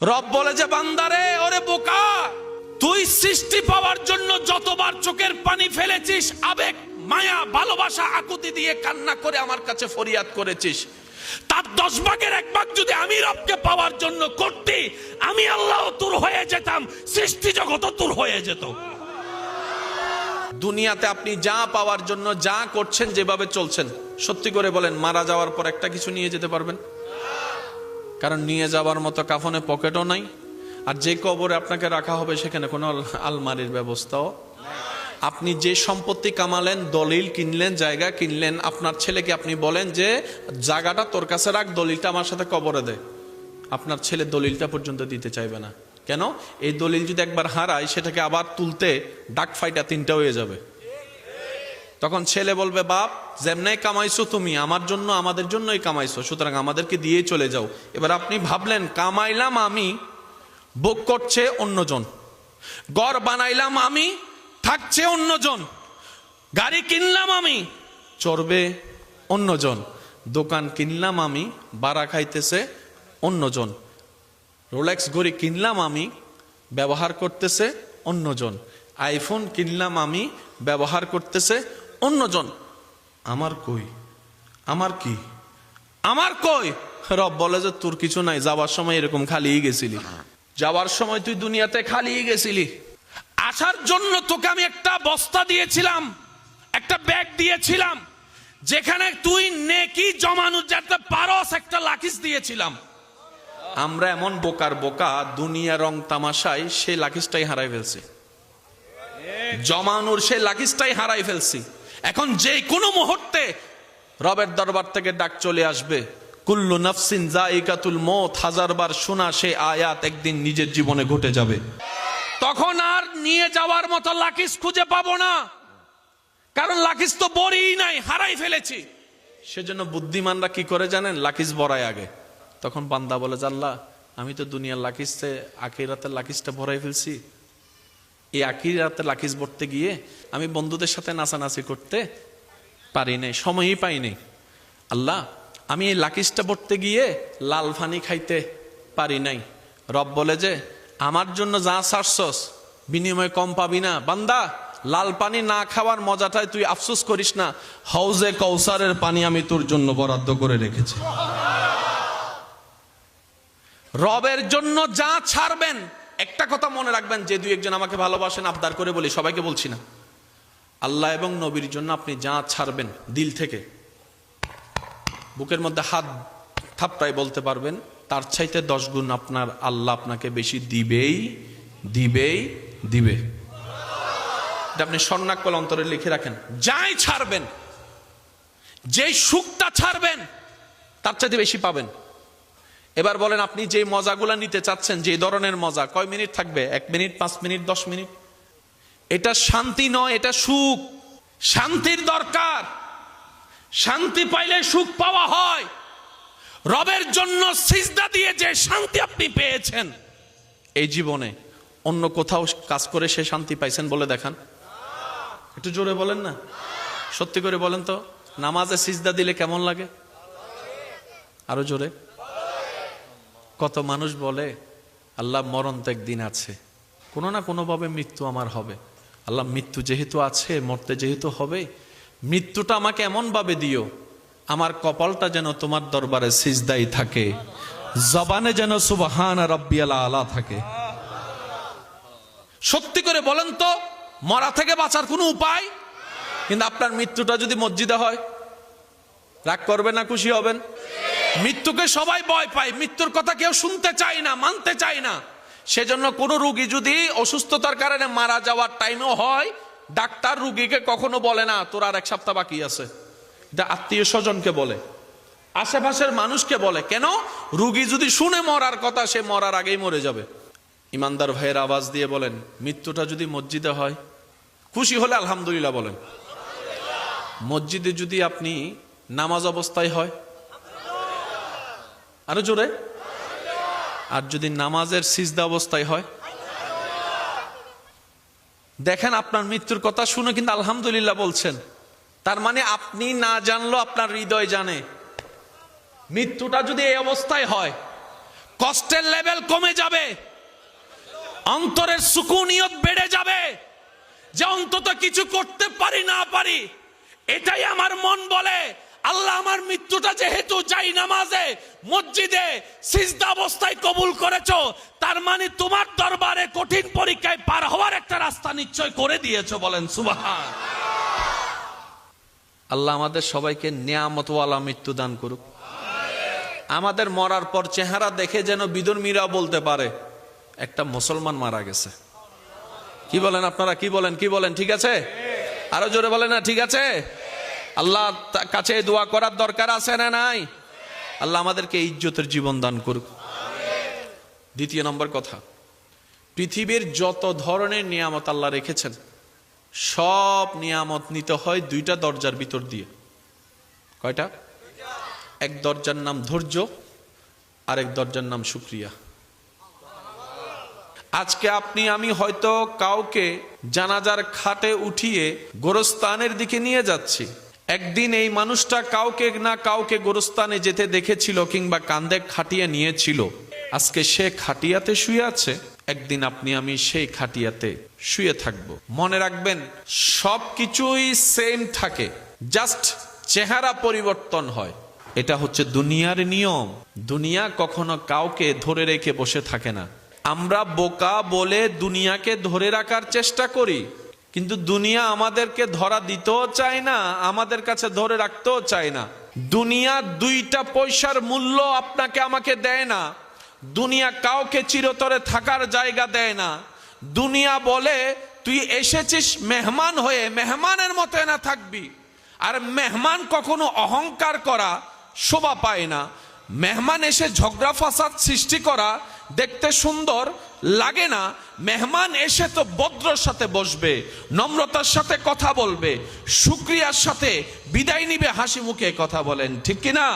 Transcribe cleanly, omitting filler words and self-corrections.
রব বলে যে বান্দারে, ওরে বোকা, তুই সৃষ্টি পাওয়ার জন্য যতবার চোখের পানি ফেলেছিস, আবেগ, মায়া, ভালোবাসা, আকুতি দিয়ে কান্না করে আমার কাছে ফরিয়াদ করেছিস, তার 10 ভাগের 1 ভাগ যদি আমি রবকে পাওয়ার জন্য করতি, আমি আল্লাহ তোর হয়ে যেতাম, সৃষ্টি জগৎ তোর হয়ে যেত। দুনিয়াতে আপনি যা পাওয়ার জন্য যা করছেন, যেভাবে চলছেন, সত্যি করে বলেন মারা যাওয়ার পর একটা কিছু নিয়ে যেতে পারবেন? কারণ নিয়ে যাওয়ার মতো কাফনে পকেটও নাই, আর যে কবরে আপনাকে রাখা হবে সেখানে কোনো আলমারির ব্যবস্থাও। আপনি যে সম্পত্তি কামালেন, দলিল কিনলেন, জায়গা কিনলেন, আপনার ছেলেকে আপনি বলেন যে জায়গাটা তোর কাছে রাখ, দলিলটা আমার সাথে কবরে দে, আপনার ছেলে দলিলটা পর্যন্ত দিতে চাইবে না। কেন? এই দলিল যদি একবার হারায়, সেটাকে আবার তুলতে ডাক ফাইটা 3টা হয়ে যাবে। তখন ছেলে বলবে, বাপ যেমনে কামাইছো তুমি, আমার জন্য আমাদের জন্যই কামাইছো, সুতরাং আমাদেরকে দিয়ে চলে যাও। এবার আপনি ভাবলেন কামাইলাম আমি, ভোগ করছে অন্যজন, ঘর বানাইলাম আমি, থাকছে অন্যজন, গাড়ি কিনলাম আমি, চড়বে অন্যজন, দোকান কিনলাম আমি, ভাড়া খাইতেছে অন্যজন, রোলেক্স ঘড়ি কিনলাম আমি, ব্যবহার করতেছে অন্যজন, আইফোন কিনলাম আমি, ব্যবহার করতেছে অন্যজন। আমার কই? আমার কি? আমার কই? রব বলে যে তোর কিছু নাই, যাওয়ার সময় এরকম খালিই গেছিলি, যাওয়ার সময় তুই দুনিয়াতে খালিই গেছিলি। আসার জন্য তোকে আমি একটা বস্তা দিয়েছিলাম, একটা ব্যাগ দিয়েছিলাম, যেখানে তুই নেকি জমানো যেতে পারস, একটা লাকিস দিয়েছিলাম। আমরা এমন বোকার বোকা, দুনিয়া রং তামাশায় সেই লাকিসটাই হারাই ফেলছি, জমানোর সেই লাকিসটাই হারাই ফেলছি। এখন যে কোনো মুহূর্তে রবের দরবার থেকে ডাক চলে আসবে, কুল্লু নাফসিন যায়িকাতুল মউত, 1000 বার শোনা সেই আয়াত একদিন নিজের জীবনে ঘটে যাবে। তখন আর নিয়ে যাওয়ার মতো লাকিস খুঁজে পাবো না, কারণ লাকিস তো বড়ই নাই, হারাই ফেলেছি। সেজন্য বুদ্ধিমানরা কি করে জানেন? লাকিস বড়ায় আগে। তখন বান্দা বলে, আল্লাহ আমি তো দুনিয়ার লাকিসে আখিরাতের লাকিসটা ভরাই ফেলছি, এই আখিরাতের লাকিস ভরতে গিয়ে আমি বন্ধুদের সাথে নাচানাচি করতে পারি নাই, সময়ই পাই নাই। আল্লাহ আমি এই লাকিসটা ভরতে গিয়ে লাল পানি খাইতে পারি নাই। রব বলে যে আমার জন্য যা ছাড়ছস বিনিময়ে কম পাবি না। বান্দা, লাল পানি না খাওয়ার মজাটাই তুই আফসোস করিস না, হাউজে কৌসারের পানি আমি তোর জন্য বরাদ্দ করে রেখেছি। রবের জন্য যা ছাড়বেন, একটা কথা মনে রাখবেন, যে 2-1 আমাকে ভালোবাসেন, আবদার করে বলি, সবাইকে বলছি না, আল্লাহ এবং নবীর জন্য আপনি যা ছাড়বেন দিল থেকে, বুকের মধ্যে হাত থাপটাই বলতে পারবেন, তার চাইতে 10 গুণ আপনার আল্লাহ আপনাকে বেশি দিবেই দিবেই দিবে। এটা আপনি স্বর্ণাক্ষর অন্তরে লিখে রাখেন। যাই ছাড়বেন, যেই সুখটা ছাড়বেন, তার চাইতে বেশি পাবেন। এবার বলেন, আপনি যে মজাগুলা নিতে চাচ্ছেন, যে ধরনের মজা, কয় মিনিট থাকবে? 1 মিনিট, 5 মিনিট, 10 মিনিট? এটা শান্তি নয়, এটা সুখ। শান্তির দরকার, শান্তি পাইলে সুখ পাওয়া হয়। রবের জন্য সিজদা দিয়ে যে শান্তি আপনি পেয়েছেন, এই জীবনে অন্য কোথাও কাজ করে সে শান্তি পাইছেন বলে দেখান। একটু জোরে বলেন না, সত্যি করে বলেন তো, নামাজে সিজদা দিলে কেমন লাগে? আরো জোরে। কত মানুষ বলে, আল্লাহ মরণ তো একদিন আছে, কোনো না কোনো ভাবে মৃত্যু আমার হবে। আল্লাহ মৃত্যু যেহেতু আছে, মরতে যেহেতু হবে, মৃত্যুটা আমাকে এমন ভাবে দিও, আমার কপালটা যেন তোমার দরবারে সিজদাই থাকে, জবানে যেন সুবহান রাব্বিয়াল আলা থাকে। সত্যি করে বলেন তো, মরা থেকে বাঁচার কোনো উপায়? কিন্তু আপনার মৃত্যুটা যদি মসজিদে হয়, রাগ করবেন না খুশি হবেন? মৃত্যুকে সবাই ভয় পায়, মৃত্যুর কথা কেউ শুনতে চায় না, মানতে চায় না। সেজন্য কোনো রোগী যদি অসুস্থতার কারণে মারা যাওয়ার টাইমও হয়, ডাক্তার রোগীকে কখনো বলে না তোর আর 1 সপ্তাহ বাকি আছে। এটা আত্মীয় স্বজনকে বলে, আশেপাশের মানুষকে বলে। কেন? রোগী যদি শুনে মরার কথা, সে মরার আগেই মরে যাবে। ইমানদার ভাইয়ের আওয়াজ দিয়ে বলেন, মৃত্যুটা যদি মসজিদে হয়, খুশি হলে আলহামদুলিল্লাহ বলেন। মসজিদে যদি আপনি নামাজ অবস্থায় হয়, আরো জোরে। আর যদি নামাজের সিজদা অবস্থায় হয়, দেখেন আপনার মৃত্যুর কথা শুনে কিন্তু আলহামদুলিল্লাহ বলছেন। তার মানে আপনি না জানলেও আপনার হৃদয় জানে। মৃত্যুটা যদি এই অবস্থায় হয়, কষ্টের লেভেল কমে যাবে, অন্তরের সুকুনিয়ত বেড়ে যাবে যে অন্তত কিছু করতে পারি না পারি, এটাই আমার মন বলে। আল্লাহ আমার মৃত্যুটা যেহেতু যাই নামাজে মসজিদে সিজদা অবস্থায় কবুল করেছো, তার মানে তোমার দরবারে কঠিন পরীক্ষায় পার হওয়ার একটা রাস্তা নিশ্চয় করে দিয়েছো। বলেন সুবহান। আল্লাহ আমাদের সবাইকে নিয়ামতওয়ালা মৃত্যু দান করুক। আমাদের মরার পর চেহারা দেখে যেন বিধর্মীরা বলতে পারে একটা মুসলমান মারা গেছে। কি বলেন আপনারা? কি বলেন? ঠিক আছে? আরো জোরে বলেন না ঠিক আছে? আল্লাহ কাছে দোয়া করার দরকার আছে না নাই? আল্লাহ আমাদেরকে ইজ্জতের জীবন দান করুক। দ্বিতীয় নম্বর কথা, পৃথিবীর যত ধরনের নিয়ামত আল্লাহ রেখেছেন সব নিয়ামত নিতে হয় দুইটা দরজার ভিতর দিয়ে। কয়টা? এক দরজার নাম ধৈর্য, আরেক দরজার নাম শুকরিয়া। আজকে আপনি আমি হয়তো কাউকে জানাজার খাটে উঠিয়ে গোরস্থানের দিকে নিয়ে যাচ্ছি, একদিন এই মানুষটা কাউকে না কাউকে গোরস্থানে যেতে দেখেছিল কিংবা কাঁধে খাটিয়ে নিয়েছিল। আজকে সে খাটিয়াতে শুয়ে আছে, একদিন আপনি আমি সেই খাটিয়াতে শুয়ে থাকব। মনে রাখবেন সবকিছুই সেম থাকে, জাস্ট চেহারা পরিবর্তন হয়। এটা হচ্ছে দুনিয়ার নিয়ম। দুনিয়া কখনো কাউকে ধরে রেখে বসে থাকে না। আমরা বোকা বলে দুনিয়াকে ধরে রাখার চেষ্টা করি, কিন্তু দুনিয়া আমাদেরকে ধরা দিতেও চায় না, আমাদের কাছে ধরে রাখতেও চায় না। দুনিয়া দুইটা পয়সার মূল্য আপনাকে আমাকে দেয় না। দুনিয়া কাউকে চিরতরে থাকার জায়গা দেয় না। দুনিয়া বলে তুই এসেছিস মেহমান হয়ে, মেহমানের মতো না থাকবি। আর মেহমান কখনো অহংকার করা শোভা পায় না। মেহমান এসে ঝগড়া ফাসাদ সৃষ্টি করা দেখতে সুন্দর লাগে না। মেহমান এসে তো ভদ্রর সাথে বসবে, নম্রতার সাথে কথা বলবে, শুকরিয়ার সাথে বিদায় নিবে, হাসি মুখে। কথা বলেন ঠিক কিনা?